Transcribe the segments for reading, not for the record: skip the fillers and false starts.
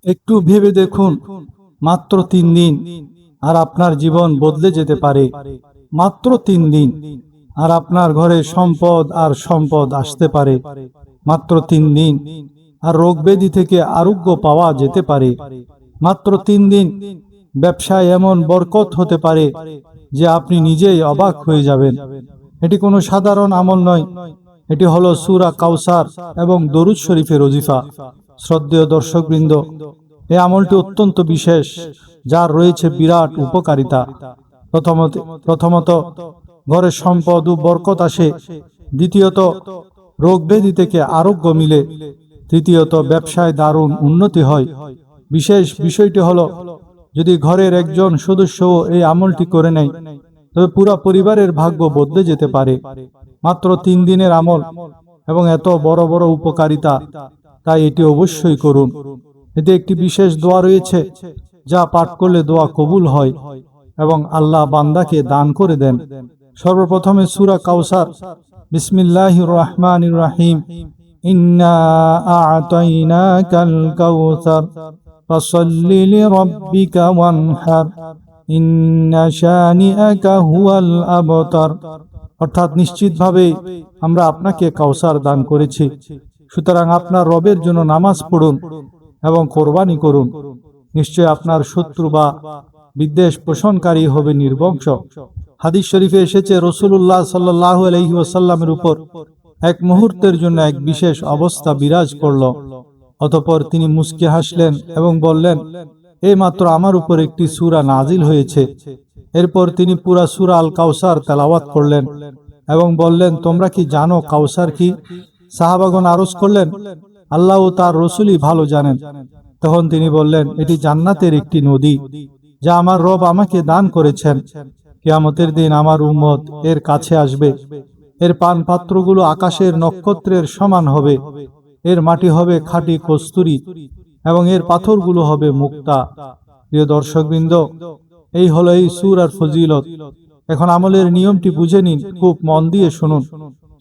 একটু ভেবে দেখুন, মাত্র 3 দিন আর আপনার জীবন বদলে যেতে পারে। মাত্র 3 দিন আর আপনার ঘরে সম্পদ আর সম্পদ আসতে পারে। মাত্র 3 দিন আর রোগ ব্যাধি থেকে আরোগ্য পাওয়া যেতে পারে। মাত্র 3 দিন ব্যবসায় এমন বরকত হতে পারে যে আপনি নিজেই অবাক হয়ে যাবেন। এটি কোনো সাধারণ আমল নয়, এটি হলো সূরা কাউসার এবং দরুদ শরীফের ওজিফা। শ্রদ্ধেয় দর্শকবৃন্দ, এই আমলটি অত্যন্ত বিশেষ, যার রয়েছে বিরাট উপকারিতা। প্রথমত ঘরে সম্পদ ও বরকত আসে। দ্বিতীয়ত রোগ ব্যাধি থেকে আরোগ্য মিলে। তৃতীয়ত ব্যবসায় দারুণ উন্নতি হয়। বিশেষ বিষয়টি হলো, যদি ঘরের একজন সদস্যও এই আমলটি করে নেয়, তবে পুরো পরিবারের ভাগ্য বদলে যেতে পারে। মাত্র 3 দিনের আমল এবং এত বড় বড় উপকারিতা, তাই এটি অবশ্যই করুন। এতে একটি বিশেষ দোয়া রয়েছে, যা পাঠ করলে দোয়া কবুল হয় এবং আল্লাহ বান্দাকে দান করে দেন। সর্বপ্রথমে সূরা কাউসার। বিসমিল্লাহির রহমানির রহিম। ইন্না আ'তাইনাকাল কাউসার ফাসাল্লি লিরাব্বিকা ওয়ানহার ইন্না শানিআকা হুয়াল আবতার। অর্থাৎ নিশ্চিতভাবে আমরা আপনাকে কাউসার দান করেছি, সুতরাং আপনার রবের জন্য নামাজ পড়ুন এবং কোরবানি করুন। নিশ্চয় আপনার শত্রু বা বিদ্বেষ পোষণকারী হবে নির্বংশ। হাদিস শরীফে এসেছে, রাসূলুল্লাহ সাল্লাল্লাহু আলাইহি ওয়াসাল্লামের উপর এক মুহূর্তের জন্য এক বিশেষ অবস্থা বিরাজ করল। অতঃপর তিনি মুস্কি হাসলেন এবং বললেন, এই মাত্র আমার উপর একটি সূরা নাজিল হয়েছে। এরপর তিনি পুরা সূরা আল কাউসার তেলাওয়াত করলেন এবং বললেন, তোমরা কি জানো কাউসার কি? সাহাবাগণ আরজ করলেন, আল্লাহ ও তার রাসূলই ভালো জানেন। তখন তিনি বললেন, এটি জান্নাতের একটি নদী, যা আমার রব আমাকে দান করেছেন। কিয়ামতের দিন আমার উম্মত এর কাছে আসবে। এর পান পাত্রগুলো আকাশের নক্ষত্রের সমান হবে। এর মাটি হবে খাঁটি কস্তুরী এবং এর পাথরগুলো হবে মুক্তা। প্রিয় দর্শকবৃন্দ, এই হলো এই সূরার ফজিলত। এখন আমলের নিয়মটি বুঝে নিন, খুব মন দিয়ে শুনুন।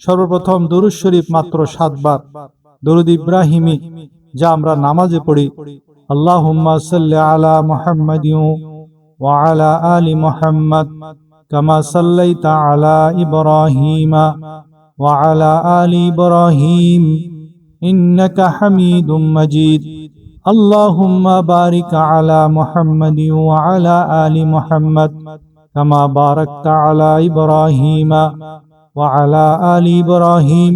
সর্বপ্রথম দরুদ শরীফ মাত্র 7 বার, দরুদ ইব্রাহিমি, যা আমরা নামাজে পড়ি। আল্লাহুম্মা সাল্লি আলা মুহাম্মাদিন ওয়া আলা আলি মুহাম্মাদ কামা সাল্লাইতা আলা ইব্রাহিমা ওয়া আলা আলি ইব্রাহিম ইন্নাকা হামিদুম মাজিদ। আল্লাহুম্মা বারিক আলা মুহাম্মাদিন ওয়া আলা আলি মুহাম্মাদ কামা বারাকতা আলা ইব্রাহিমা ওয়া আলা আলি ইব্রাহিম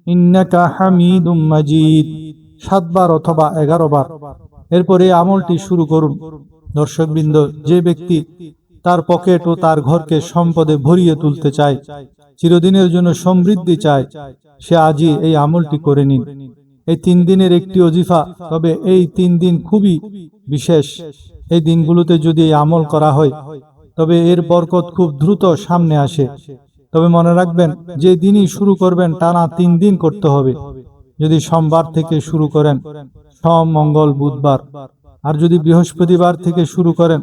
ইন্নাকা হামিদুম মাজিদ। 7 বার অথবা 11 বার। এরপরে আমলটি শুরু করুন। দর্শকবৃন্দ, যে ব্যক্তি তার পকেট ও তার ঘরকে সম্পদে ভরিয়ে তুলতে চায়, চিরদিনের জন্য সমৃদ্ধি চায়, সে আজই এই আমলটি করে নিন। এই 3 দিনের একটি ওজিফা, তবে এই 3 দিন খুবই বিশেষ। এই দিনগুলোতে যদি এই আমল করা হয়, তবে এর বরকত খুব দ্রুত সামনে আসে। তবে মনে রাখবেন, যে দিনই শুরু করবেন টানা 3 দিন করতে হবে। যদি সোমবার থেকে শুরু করেন, সোম, মঙ্গল, বুধবার। আর যদি বৃহস্পতিবার থেকে শুরু করেন,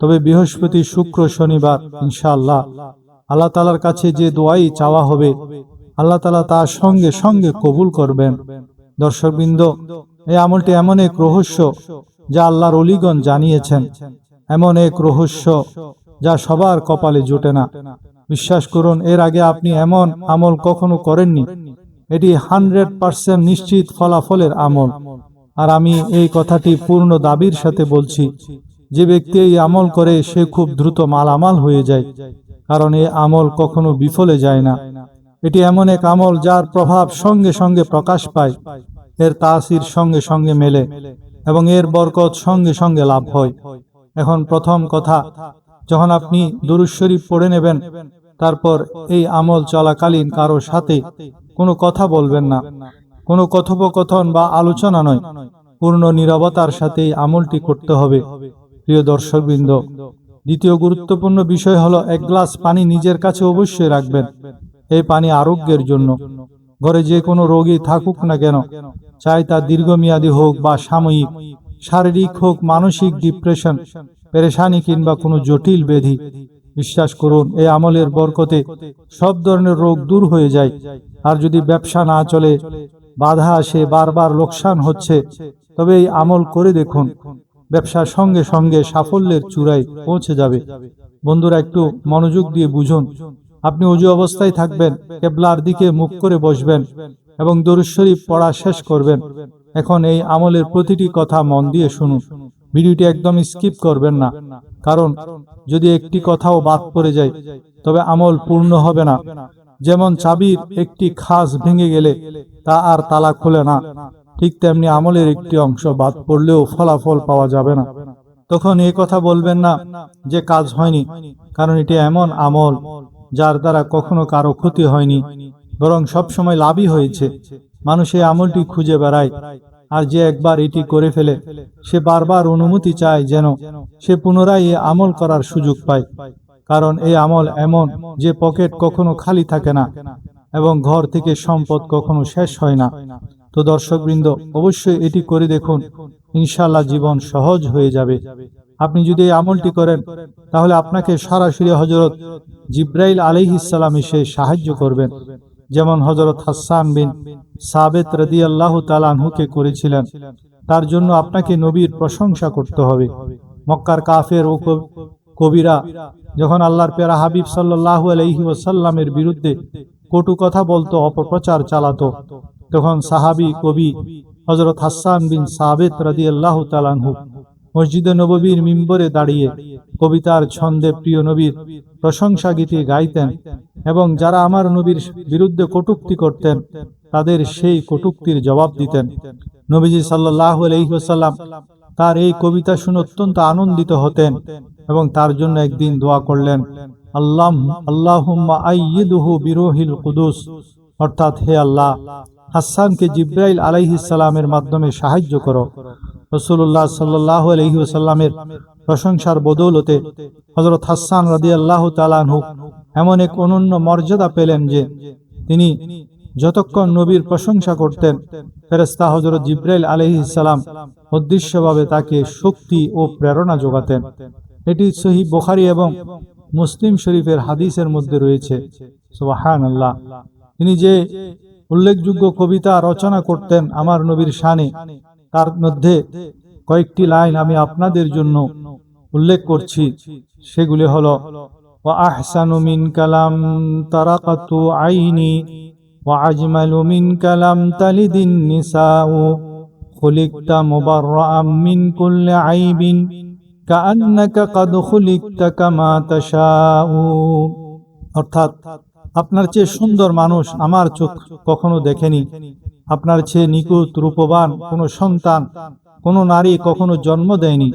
তবে বৃহস্পতি, শুক্র, শনিবার। ইনশাআল্লাহ আল্লাহ তাআলার কাছে যে দোয়াই চাওয়া হবে, আল্লাহ তাআলা তার সঙ্গে সঙ্গে কবুল করবেন। দর্শকবৃন্দ, এই আমলটি এমন এক রহস্য যা আল্লাহর ওলিগণ জানিয়েছেন, এমন এক রহস্য যা সবার কপালে জোটে না। বিশ্বাস করুন, এর আগে আপনি এমন আমল কখনো করেননি। এটি 100% নিশ্চিত ফলাফলের আমল। আর আমি এই কথাটি পূর্ণ দাবির সাথে বলছি, যে ব্যক্তি এই আমল করে সে খুব দ্রুত মালামাল হয়ে যায়, কারণ এই আমল কখনো বিফলে যায় না। এটি এমন এক আমল যার প্রভাব সঙ্গে সঙ্গে প্রকাশ পায়, এর তাসির সঙ্গে সঙ্গে মেলে এবং এর বরকত সঙ্গে সঙ্গে লাভ হয়। এখন প্রথম কথা, যখন আপনি দুরূদ শরীফ পড়ে নেবেন, তারপর এই আমল চলাকালীন কারো সাথে কোনো কথা বলবেন না। কোনো কথোপকথন বা আলোচনা নয়, পূর্ণ নীরবতার সাথে এই আমলটি করতে হবে। প্রিয় দর্শকবৃন্দ, দ্বিতীয় গুরুত্বপূর্ণ বিষয় হলো, 1 গ্লাস পানি নিজের কাছে অবশ্যই রাখবেন। এই পানি আরোগ্যের জন্য। ঘরে যে কোনো রোগী থাকুক না কেন, চাই তা দীর্ঘমেয়াদী হোক বা সাময়িক, শারীরিক হোক, মানসিক ডিপ্রেশন, পেরেশানি কিংবা কোনো জটিল ব্যাধি, বিশ্বাস করুন, এই আমলের বরকতে সব ধরনের রোগ দূর হয়ে যায়। আর যদি ব্যবসা না চলে, বাধা আসে, বারবার লোকসান হচ্ছে, তবে এই আমল করে দেখুন, ব্যবসার সঙ্গে সঙ্গে সাফল্যের চূড়ায় পৌঁছে যাবে। বন্ধুরা, একটু মনোযোগ দিয়ে বুঝুন। আপনি ওযু অবস্থায় থাকবেন, কিবলার দিকে মুখ করে বসবেন এবং দরুদ শরীফ পড়া শেষ করবেন। এখন এই আমলের প্রতিটি কথা মন দিয়ে শুনুন। ভিডিওটি একদম স্কিপ করবেন না, কারণ যদি একটি কথাও বাদ পড়ে যায় তবে আমল পূর্ণ হবে না। যেমন চাবির একটি খাঁজ ভেঙে গেলে তা আর তালা খোলে না, ঠিক তেমনি আমলের একটি অংশ বাদ পড়লেও ফলাফল পাওয়া যাবে না। তখন এই কথা বলবেন না যে কাজ হয়নি, কারণ এটি এমন আমল যার দ্বারা কখনো কারো ক্ষতি হয়নি, বরং সবসময় লাভই হয়েছে। মানুষ এই আমলটি খুঁজে বেড়ায়, আর যে একবার এটি করে ফেলে সে বারবার অনুমতি চায় যেন সে পুনরায় এই আমল করার সুযোগ পায়। কারণ এই আমল এমন যে পকেট কখনো খালি থাকে না এবং ঘর থেকে সম্পদ কখনো শেষ হয় না। তো দর্শকবৃন্দ, অবশ্যই এটি করে দেখুন, ইনশাআল্লাহ জীবন সহজ হয়ে যাবে। আপনি যদি এই আমলটি করেন তাহলে আপনাকে সরাসরি হযরত জিবরাইল আলাইহিস সালাম এসে সাহায্য করবেন, যেমন হযরত হাসান বিন সাবিত রাদিয়াল্লাহু তাআলা আনহুকে করেছিলেন। তার জন্য আপনাকে নবীর প্রশংসা করতে হবে। মক্কার কাফের ও কবিরা যখন আল্লাহর প্যারা হাবিব সাল্লাল্লাহু আলাইহি ওয়াসাল্লামের বিরুদ্ধে কটু কথা বলতো, অপপ্রচার চালাতো, তখন সাহাবী কবি হযরত হাসান বিন সাবিত রাদিয়াল্লাহু তাআলা আনহু মসজিদে নববীর মিম্বরে দাঁড়িয়ে কবিতার ছন্দে প্রিয় নবীর প্রশংসা গীতি গাইতেন এবং যারা আমার নবীর বিরুদ্ধে কটূক্তি করতেন তাদের সেই কটূক্তির জবাব দিতেন। নবীজি সাল্লাল্লাহু আলাইহি ওয়াসাল্লাম তার এই কবিতা শুনে অত্যন্ত আনন্দিত হতেন এবং তার জন্য একদিন দোয়া করলেন, আল্লাহুম্মা আইয়িদহু বিরূহিল কুদুস, অর্থাৎ হে আল্লাহ, হাসানকে জিবরাইল আলাইহিস সালামের মাধ্যমে সাহায্য করো। রাসূলুল্লাহ সাল্লাল্লাহু আলাইহি ওয়াসাল্লামের প্রশংসার বদৌলতে হযরত হাসান রাদিয়াল্লাহু তাআলা আনহু এমন এক অনন্য মর্যাদা পেলেন যে তিনি যতক্ষণ নবীর প্রশংসা করতেন, ফেরেশতা হযরত জিবরাইল আলাইহিস সালাম অদৃশ্যভাবে তাকে শক্তি ও প্রেরণা যোগাতেন। এটি সহিহ বুখারী এবং মুসলিম শরীফের হাদিসের মধ্যে রয়েছে। সুবহানাল্লাহ। তিনি যে উল্লেখযোগ্য কবিতা রচনা করতেন আমার নবীর শানে, তার মধ্যে কয়েকটি লাইন আমি আপনাদের জন্য উল্লেখ করছি। সেগুলি হলো, ওয়া আহসানু মিন কালাম তারাকাতু আইনি ওয়া আজমালু মিন কালাম তালিদিন নিসাউ খুলিকতা মুবাররাআম মিন কুল্লি আইবিন কাআন্নাকা কাদ খুলিকতা কামা তাশাউ। অর্থাৎ, আপনার চেয়ে সুন্দর মানুষ আমার চোখ কখনো দেখেনি, আপনার চেয়ে নিখুঁত রূপবান কোনো সন্তান কোনো নারী কখনো জন্ম দেয়নি।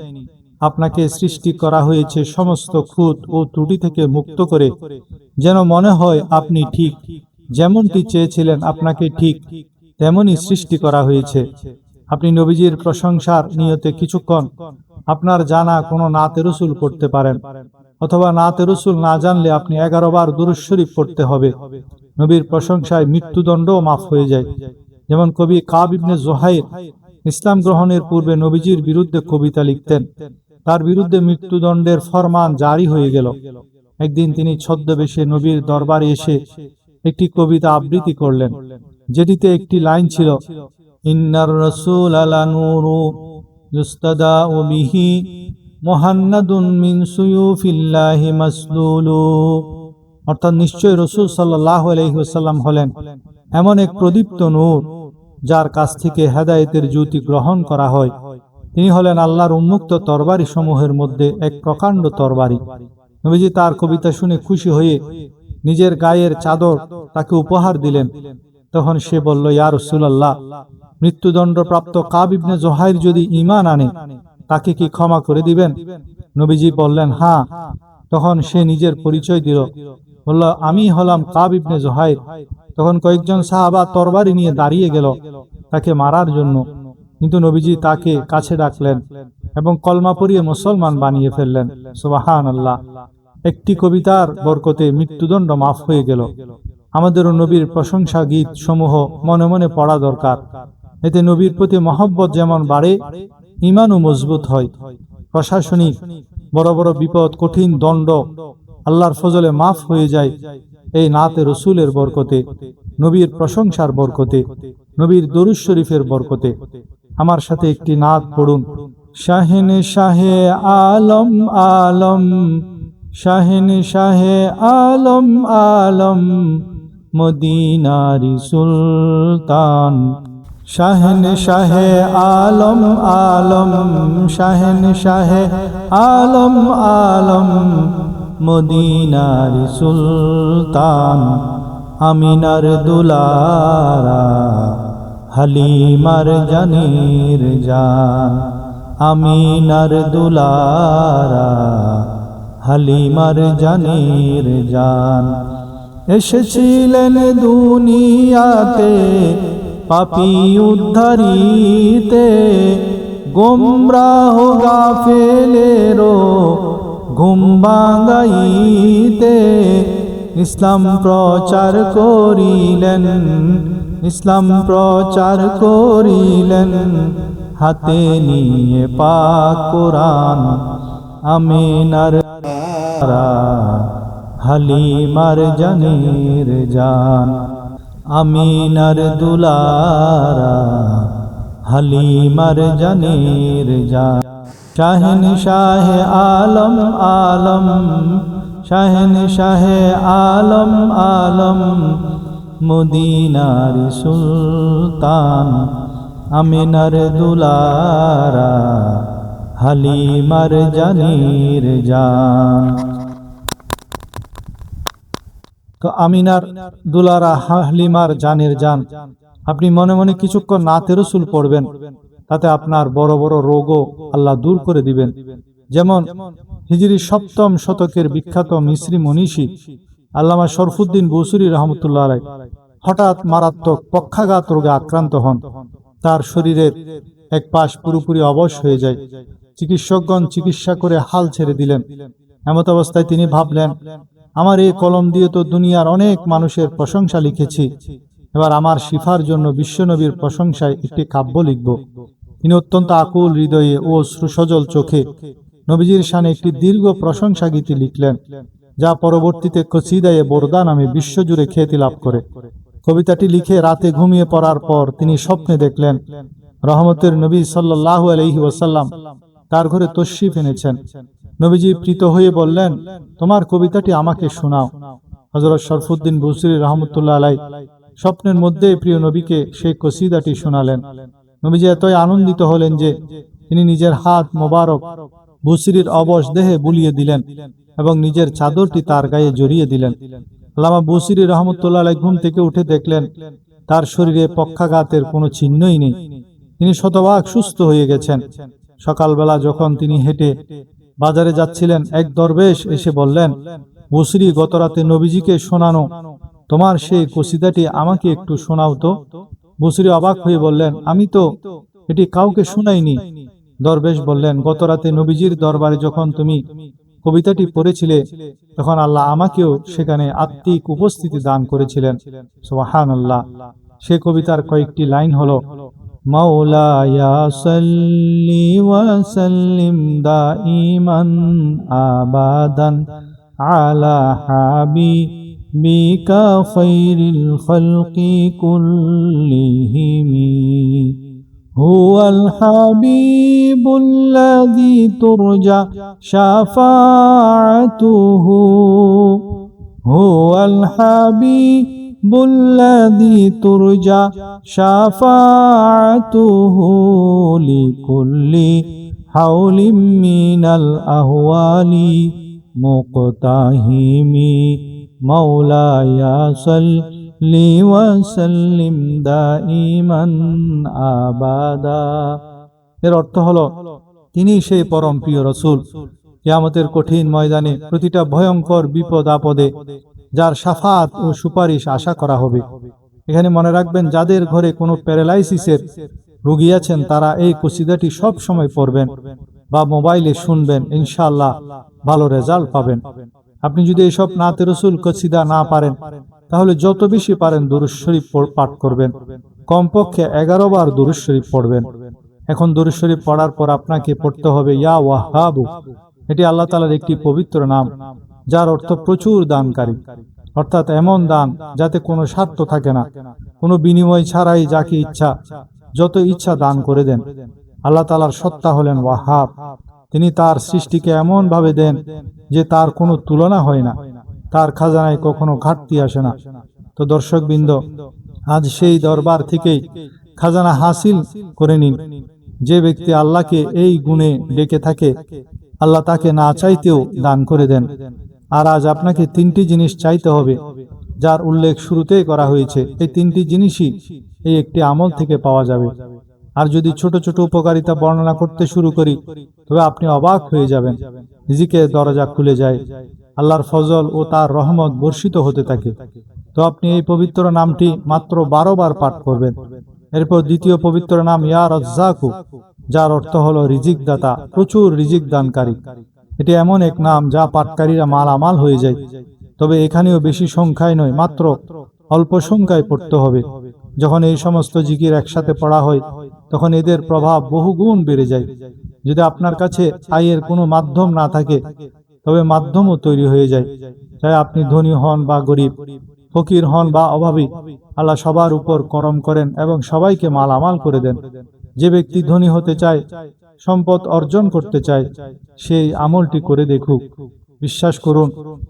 আপনাকে সৃষ্টি করা হয়েছে সমস্ত খুঁত ও ত্রুটি থেকে মুক্ত করে, যেন মনে হয় আপনি ঠিক যেমনটি চেয়েছিলেন আপনাকে ঠিক তেমনই সৃষ্টি করা হয়েছে। আপনি নবীজির প্রশংসার নিয়তে কিছুক্ষণ আপনার জানা কোনো নাতে রসুল পড়তে পারেন, অথবা নাতে রসুল না জানলে আপনি 11 বার দুরূদ শরীফ পড়তে হবে। নবীর প্রশংসায় মৃত্যুদণ্ডও মাফ হয়ে যায়। যেমন কবি কাব ইবনে জুহাইর ইসলাম গ্রহণের পূর্বে নবীজির বিরুদ্ধে কবিতা লিখতেন, তার বিরুদ্ধে মৃত্যুদণ্ডের ফরমান জারি হয়ে গেল। একদিন তিনি ছদ্মবেশে নবীর দরবারে এসে একটি কবিতা আবৃত্তি করলেন, যেটিতে একটি লাইন ছিল, ইন্নার রাসূল আলা নূরু ইস্তাদাউ বিহি মুহান্নাদুন মিন সুয়ুফিল্লাহি মাসলুলু। অর্থাৎ, নিশ্চয় রাসূল সাল্লাল্লাহু আলাইহি ওয়াসাল্লাম হলেন এমন এক প্রদীপ্ত নূর যার কাছ থেকে হেদায়েতের জ্যোতি গ্রহণ করা হয়। তিনি হলেন আল্লাহর উন্মুক্ত তরবারি সমূহের মধ্যে এক প্রকাণ্ড তরবারি। নবীজি তার কবিতা শুনে খুশি হয়ে নিজের গায়ের চাদর তাকে উপহার দিলেন। তখন সে বলল, ইয়া রাসূলুল্লাহ, মৃত্যুদণ্ডপ্রাপ্ত কাব ইবনে জুহাইর যদি ঈমান আনে তাকে কি ক্ষমা করে দিবেন? নবীজি বললেন, হ্যাঁ। তখন সে নিজের পরিচয় দিল, বলল, আমি হলাম কাব ইবনে জুহাইর। তখন কয়েকজন সাহাবা তরবারি নিয়ে দাঁড়িয়ে গেল তাকে মারার জন্য, কিন্তু নবীজি তাকে কাছে ডাকলেন এবং কলমা পড়িয়ে মুসলমান বানিয়ে ফেললেন। সুবহানাল্লাহ। একটি কবিতার বরকতে মৃত্যুদণ্ড মাফ হয়ে গেল। আমাদেরও নবীর প্রশংসা গীত সমূহ মনে মনে পড়া দরকার। এতে নবীর প্রতি মহব্বত যেমন বাড়ে, ঈমানও মজবুত হয়। প্রশাসনিক বড় বড় বিপদ, কঠিন দণ্ড আল্লাহর ফজলে মাফ হয়ে যায় এই নাতে রসুলের বরকতে, নবীর প্রশংসার বরকতে, নবীর দরুদ শরীফের বরকতে। আমার সাথে একটি নাত পড়ুন। শাহিন শাহে আলম আলম, শাহিন শাহে আলম আলম, মদিনারি সুলতান। শাহিন শাহে আলম আলম, শাহিন শাহে আলম আলম, মদিনারি সুলতান। আমিনার দুলারা, হালিমার জানের জান। আমিনার দুলারা, হালিমার জানের জান। এসেছিলেন দুনিয়াতে পাপী উদ্ধারিতে, গোমরাহ গাফেলেরও ঘুম ভাঙাইতে। ইসলাম প্রচার করিলেন, ইসলাম প্রচার করিলেন, হাতে নিয়ে পাক কোরআন। আমিনার হালিমার জানের জান। আমিনার দুলারা, হালিমার জানের জান। শাহিন শাহে আলম আলম, শাহিন শাহে আলম আলম, মদিনারি সুলতান। আমিনার দুলারা, হালিমার জানের জান। তো আমিনার দুলারা, হালিমার জানের জান। আপনি মনে মনে কিছুক্ষণ নাতে রসুল পড়বেন, তাতে আপনার বড় বড় রোগও আল্লাহ দূর করে দিবেন। যেমন হিজরি 7ম শতকের বিখ্যাত মিসরি মনীষী আল্লামা শরফুদ্দিন বুসরি রহমতুল্লাহ আলাইহ হঠাৎ মারাত্মক পক্ষাঘাত রোগে আক্রান্ত হন। তার শরীরের এক পাশ পুরোপুরি অবশ হয়ে যায়। চিকিৎসকগণ চিকিৎসা করে হাল ছেড়ে দিলেন। এমত অবস্থায় তিনি ভাবলেন, আমার এই কলম দিয়ে তো দুনিয়ার অনেক মানুষের প্রশংসা লিখেছি, এবার আমার শিফার জন্য বিশ্বনবীর প্রশংসায় একটি কাব্য লিখব। তিনি অত্যন্ত আকুল হৃদয়ে ও সুসজল চোখে নবীজির শানে একটি দীর্ঘ প্রশংসা গীতি লিখলেন, যা পরবর্তীতে কসিদায়ে বোরদা নামে বিশ্বজুড়ে খ্যাতি লাভ করে। কবিতাটি লিখে রাতে ঘুমিয়ে পড়ার পর তিনি স্বপ্নে দেখলেন রহমতের নবী সাল্লাল্লাহু আলাইহি ওয়াসাল্লাম তার ঘরে তশরিফ এনেছেন। নবীজি প্রীত হয়ে বললেন, তোমার কবিতাটি আমাকে শোনাও। হযরত শরফুদ্দিন বুসরি রহমতুল্লাহ আলাইহ স্বপ্নের মধ্যে প্রিয় নবীকে সেই কসিদাটি শোনালেন। নবীজি এতই আনন্দিত হলেন যে তিনি নিজের হাত মোবারক বুসরির অবশ দেহে বুলিয়ে দিলেন এবং নিজের চাদরটি তার গায়ে জড়িয়ে দিলেন। আল্লামা বুসরি রহমতুল্লাহ আলাইহ ঘুম থেকে উঠে দেখলেন তার শরীরে পক্ষাঘাতের কোনো চিহ্নই নেই। তিনি শতভাগ সুস্থ হয়ে গেছেন। সকালবেলা যখন তিনি হেঁটে বাজারে যাচ্ছিলেন, এক দরবেশ এসে বললেন, বুসরি, গতরাতে নবীজিকে শোনানো তোমার সেই কসিদাটি আমাকে একটু শোনাও তো। বুসরি অবাক হয়ে বললেন, আমি তো এটি কাউকে শুনাইনি। দরবেশ বললেন, গতরাতে নবীজির দরবারে যখন তুমি কবিতাটি পড়েছিলে তখন আল্লাহ আমাকেও সেখানে আত্মিক উপস্থিতি দান করেছিলেন। সুবহানাল্লাহ। সে কবিতার কয়েকটি লাইন হলো, মাওলায়া সাল্লি ওয়া সাল্লিম দাইমান আবাদান আলা হাবিবিকা খায়রিল খালকি কুল্লিহিম। হুয়াল হাবিবুল্লাযী তুরজা শাফাআতুহু। হুয়াল হাবিবুল্লাযী তুরজা শাফাআতুহু লিকুল্লি হাওলিম মিনাল আহওয়ালি মুকতাহিমি। মাওলায়া সাল্লি ওয়া সাল্লিম দাইমান আবাদা। এর অর্থ হলো, তিনি সেই পরম প্রিয় রাসূল, কিয়ামতের কঠিন ময়দানে প্রতিটা ভয়ঙ্কর বিপদ আপদে যার শাফাত ও সুপারিশ আশা করা হবে। এখানে মনে রাখবেন, যাদের ঘরে কোনো প্যারালাইসিসের রোগী আছেন তারা এই কসিদাটি সব সময় পড়বেন বা মোবাইলে শুনবেন, ইনশাআল্লাহ ভালো রেজাল্ট পাবেন। আপনি যদি এসব নাতে রসুল কসিদা না পারেন তাহলে যত বেশি পারেন দুরূদ শরীফ পাঠ করবেন। কমপক্ষে 11 বার দুরূদ শরীফ পড়বেন। এখন দুরূদ শরীফ পড়ার পর আপনাকে পড়তে হবে ইয়া ওয়াহাবু। এটি আল্লাহ তাআলার একটি পবিত্র নাম, যার অর্থ প্রচুর দানকারী, অর্থাৎ এমন দান যাতে কোনো স্বার্থ থাকে না, কোনো বিনিময় ছাড়াই যাকে ইচ্ছা যত ইচ্ছা দান করে দেন। আল্লাহ তাআলার সত্তা হলেন ওয়াহাব। তিনি তার সৃষ্টিকে এমন ভাবে দেন যে তার কোনো তুলনা হয় না, তার খাজানায় কখনো ঘাটতি আসে না। তো দর্শকবৃন্দ, আজ সেই দরবার থেকেই খাজানা হাসিল করে নিন। যে ব্যক্তি আল্লাহকে এই গুণে ডেকে থাকে, আল্লাহ তাকে না চাইতেও দান করে দেন। আর আজ আপনাকে তিনটি জিনিস চাইতে হবে, যার উল্লেখ শুরুতেই করা হয়েছে। এই তিনটি জিনিসই এই একটি আমল থেকে পাওয়া যাবে। আর যদি ছোট ছোট উপকারিতা বর্ণনা করতে শুরু করি, তবে আপনি অবাক হয়ে যাবেন। রিজিকের দরজা খুলে যায়, আল্লাহর ফজল ও তার রহমত বর্ষিত হতে থাকে। তো আপনি এই পবিত্র নামটি মাত্র 12 বার পাঠ করবেন। এরপর দ্বিতীয় পবিত্র নাম ইয়া রাজ্জাকু, যার অর্থ হলো রিজিক দাতা, প্রচুর রিজিক দানকারী। এটি এমন এক নাম যা পাঠকারীরা মালামাল হয়ে যায়। তবে এখানেও বেশি সংখ্যায় নয়, মাত্র অল্প সংখ্যায় পড়তে হবে। যখন এই সমস্ত জিকির একসাথে পড়া হয়, তখন এদের প্রভাব বহুগুণ বেড়ে যায়। যদি আপনার কাছে আয়ের কোনো মাধ্যম না থাকে, তবে মাধ্যমও তৈরি হয়ে যায়। চাই আপনি ধনী হন বা গরিব, ফকির হন বা অভাবী, আল্লাহ সবার উপর করম করেন এবং সবাইকে মালামাল করে দেন। যে ব্যক্তি ধনী হতে চায়, সম্পদ অর্জন করতে চায়, সেই আমলটি করে দেখুক। বিশ্বাস করুন,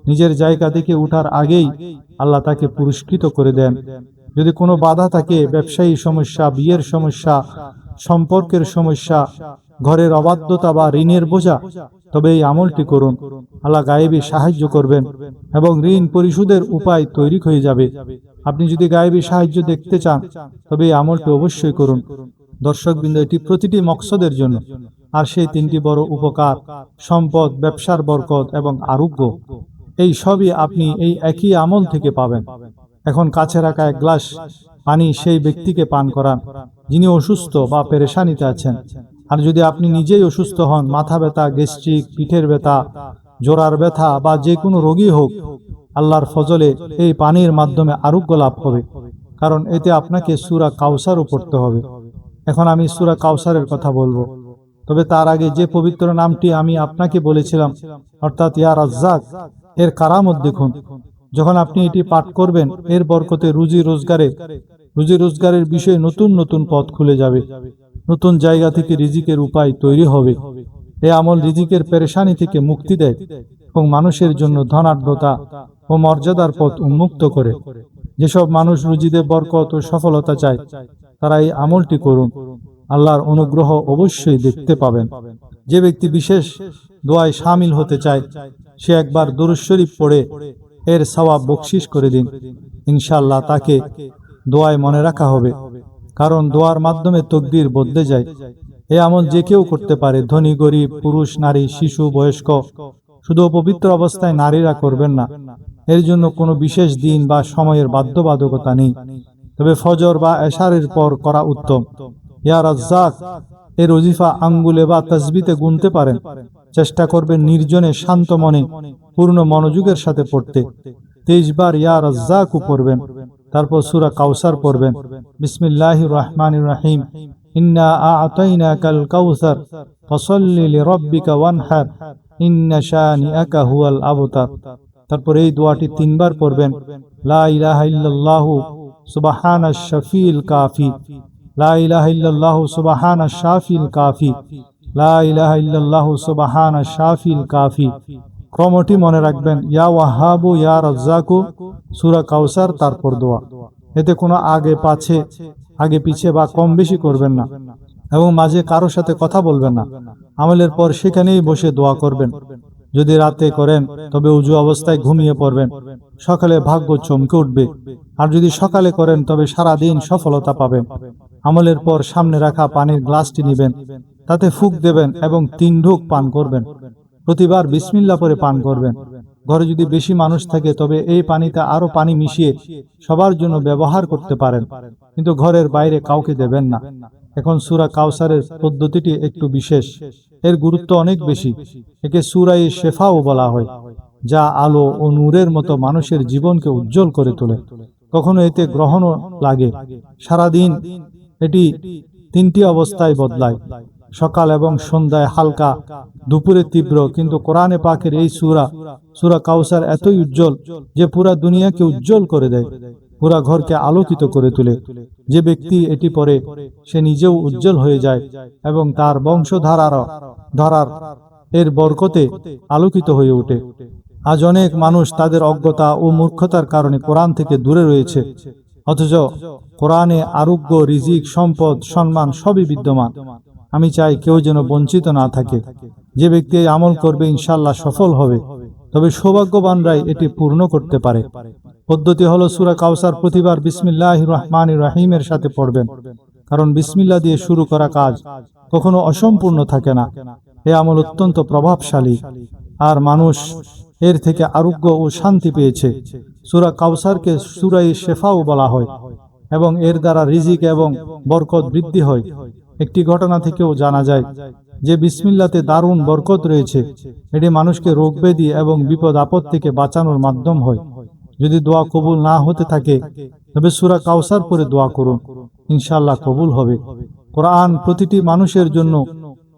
নিজের জায়গা থেকে উঠার আগেই আল্লাহ তাকে পুরস্কৃত করে দেন। যদি কোনো বাধা থাকে, ব্যবসায়ী সমস্যা, বিয়ের সমস্যা, সম্পর্কের সমস্যা, ঘরের অবাধ্যতা বা ঋণের বোঝা, তবে এই আমলটি করুন। আল্লাহ গায়েবী সাহায্য করবেন এবং ঋণ পরিশোধের উপায় তৈরি হয়ে যাবে। আপনি যদি গায়েবী সাহায্য দেখতে চান, তবে এই আমলটি অবশ্যই করুন। দর্শকবৃন্দ, এটি প্রতিটি মকসদের জন্য। আর সেই তিনটি বড় উপকার, সম্পদ, ব্যবসার বরকত এবং আরোগ্য, এই সবই আপনি এই একই আমল থেকে পাবেন। এখন কাছে রাখা এক গ্লাস পানি সেই ব্যক্তিকে পান করান যিনি অসুস্থ বা পেরেশানিতে আছেন। আর যদি আপনি নিজেই অসুস্থ হন, মাথা ব্যথা, গ্যাস্ট্রিক, পিঠের ব্যথা, জোড়ার ব্যথা বা যে কোনো রোগী হোক, আল্লাহর ফজলে এই পানির মাধ্যমে আরোগ্য লাভ হবে। কারণ এতে আপনাকে সূরা কাউসারও পড়তে হবে। এখন আমি সূরা কাউসারের কথা বলবো, তবে তার আগে যে পবিত্র নামটি আমি আপনাকে বলেছিলাম, অর্থাৎ ইয়া রাজ্জাক, এর কারামত দেখুন। যখন আপনি এটি পাঠ করবেন, এর বরকতে রুজি রোজগারের বিষয়ে নতুন নতুন পথ খুলে যাবে। নতুন জায়গা থেকে রিজিকের উপায় তৈরি হবে। এই আমল রিজিকের পেরেশানি থেকে মুক্তি দেয় এবং মানুষের জন্য ধনাঢ্যতা ও মর্যাদার পথ উন্মুক্ত করে। যেসব মানুষ রুজিতে বরকত ও সফলতা চায়, তারা এই আমলটি করুন। আল্লাহর অনুগ্রহ অবশ্যই দেখতে পাবেন। যে ব্যক্তি বিশেষ দোয়ায় শামিল হতে চায়, সে একবার দুরূদ শরীফ পড়ে এর সওয়াব বকশিশ করে দিন। ইনশাআল্লাহ তাকে দোয়ায় মনে রাখা হবে, কারণ দোয়ার মাধ্যমে তকদির বদলে যায়। এ আমল যে কেউ করতে পারে, ধনী গরিব, পুরুষ নারী, শিশু, বয়স্ক। শুধু পবিত্র অবস্থায় নারীরা করবেন না। এর জন্য কোনো বিশেষ দিন বা সময়ের বাধ্যবাধকতা নেই। তবে ফজর বা এশারের পর করা উত্তম। ইয়া রাজ্জাক এর ওজিফা আঙ্গুলে বা তাসবিতে গুনতে পারেন। চেষ্টা করবেন নির্জনে শান্ত মনে পূর্ণ মনোযোগের সাথে পড়তে। 23 বার ইয়া রাজ্জাকু পড়বেন। তারপর সূরা কাউসার পড়বেন। বিসমিল্লাহির রহমানির রহিম। ইন্না আ'তাইনাকাল কাউসার ফাসাল্লি লিরাব্বিকা ওয়ানহার ইন্না শানিআকা হুয়াল আবতার। তারপর এই দোয়াটি 3 বার পড়বেন। লা ইলাহা ইল্লাল্লাহু সুবহানাশ শাফিল কাফি, লা ইলাহা ইল্লাল্লাহু সুবহানাশ শাফিল কাফি, লা ইলাহা ইল্লাল্লাহু সুবহানাশ শাফিল কাফি। ক্রমটি মনে রাখবেন। ইয়া ওয়াহাবু ইয়া রাজ্জাকু, সূরা কাউসার, তারপর দোয়া। এতে কোনো আগে পিছে বা কম বেশি করবেন না এবং মাঝে কারোর সাথে কথা বলবেন না। আমলের পর সেখানেই বসে দোয়া করবেন। যদি রাতে করেন, তবে উজু অবস্থায় ঘুমিয়ে পড়বেন। সকালে ভাগ্য চমকে উঠবে। আর যদি সকালে করেন, তবে সারা দিন সফলতা পাবেন। আমলের পর সামনে রাখা পানির গ্লাসটি নেবেন, তাতে ফুঁক দেবেন এবং 3 ঢোক পান করবেন। প্রতিবার বিসমিল্লাহ পরে পান করবেন। ঘরে যদি বেশি মানুষ থাকে, তবে এই পানিতে আরো পানি মিশিয়ে সবার জন্য ব্যবহার করতে পারেন, কিন্তু ঘরের বাইরে কাউকে দেবেন না। এখন সূরা কাউসারের পদ্ধতিটি একটু বিশেষ। এর গুরুত্ব অনেক বেশি। একে সূরায়ে শেফাও বলা হয়, যা আলো ও নূরের মতো মানুষের জীবনকে উজ্জ্বল করে তোলে। কখনো এতে গ্রহণও লাগে। সারাদিন এটি 3টি অবস্থায় বদলায়। সকাল এবং সন্ধ্যায় হালকা, দুপুরে তীব্র। কিন্তু কোরআনে পাকের এই সূরা কাউসার এতই উজ্জ্বল যে পুরা দুনিয়াকে উজ্জ্বল করে দেয়। পুরা ঘরকে আলোকিত করে তোলে। যে ব্যক্তি এটি পড়ে সে নিজেও উজ্জ্বল হয়ে যায় এবং তার বংশধারার এর বরকতে আলোকিত হয়ে ওঠে। আজ অনেক মানুষ তাদের অজ্ঞতা ও মূর্খতার কারণে কোরআন থেকে দূরে রয়েছে, অথচ কোরআনে আরোগ্য, রিজিক, সম্পদ, সম্মান সবই বিদ্যমান। আমি চাই কেউ যেন বঞ্চিত না থাকে। যে ব্যক্তি এই আমল করবে ইনশাআল্লাহ সফল হবে, তবে সৌভাগ্যবানরাই এটি পূর্ণ করতে পারে। পদ্ধতি হলো সূরা কাউসার প্রতিবার বিসমিল্লাহির রহমানির রহিমের সাথে পড়বেন, কারণ বিসমিল্লাহ দিয়ে শুরু করা কাজ কখনো অসম্পূর্ণ থাকে না। এই আমল অত্যন্ত প্রভাবশালী, আর মানুষ এর থেকে আরোগ্য ও শান্তি পেয়েছে। সূরা কাউসারকে সূরা-ই শেফাও বলা হয় এবং এর দ্বারা রিজিক এবং বরকত বৃদ্ধি হয়। একটি ঘটনা থেকেও জানা যায় যে বিসমিল্লাতে দারুণ বরকত রয়েছে। এটি মানুষকে রোগ ব্যাধি এবং বিপদ আপদ থেকে বাঁচানোর মাধ্যম হয়। যদি দোয়া কবুল না হতে থাকে তবে সূরা কাউসার পড়ে দোয়া করুন, ইনশাআল্লাহ কবুল হবে। কোরআন প্রতিটি মানুষের জন্য,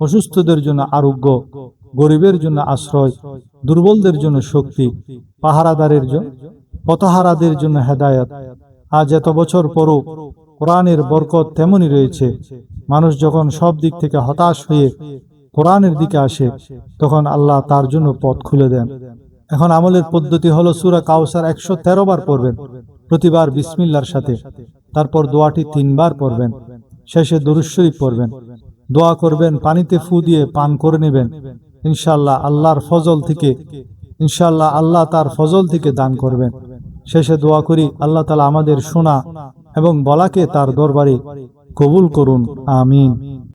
অসুস্থদের জন্য আরোগ্য, গরিবের জন্য আশ্রয়, দুর্বলদের জন্য শক্তি, পথহারাদের জন্য হেদায়েত। আজ এত বছর পরও কোরআনের বরকত তেমনই রয়েছে। মানুষ যখন সব দিক থেকে হতাশ হয়ে কোরআনের দিকে আসে, তখন আল্লাহ তার জন্য পথ খুলে দেন। এখন আমলের পদ্ধতি হলো সূরা কাউসার 113 বার পড়বেন, প্রতিবার বিসমিল্লাহর সাথে। তারপর দোয়াটি 3 বার পড়বেন, শেষে দরুদ শরীফ পড়বেন। দোয়া করবেন, পানিতে ফু দিয়ে পান করে নেবেন। ইনশাআল্লাহ আল্লাহ তার ফজল থেকে দান করবেন। শেষে দোয়া করি, আল্লাহ তাআলা আমাদের শোনা এবং বলাকে তার দরবারে কবুল করুন। আমিন।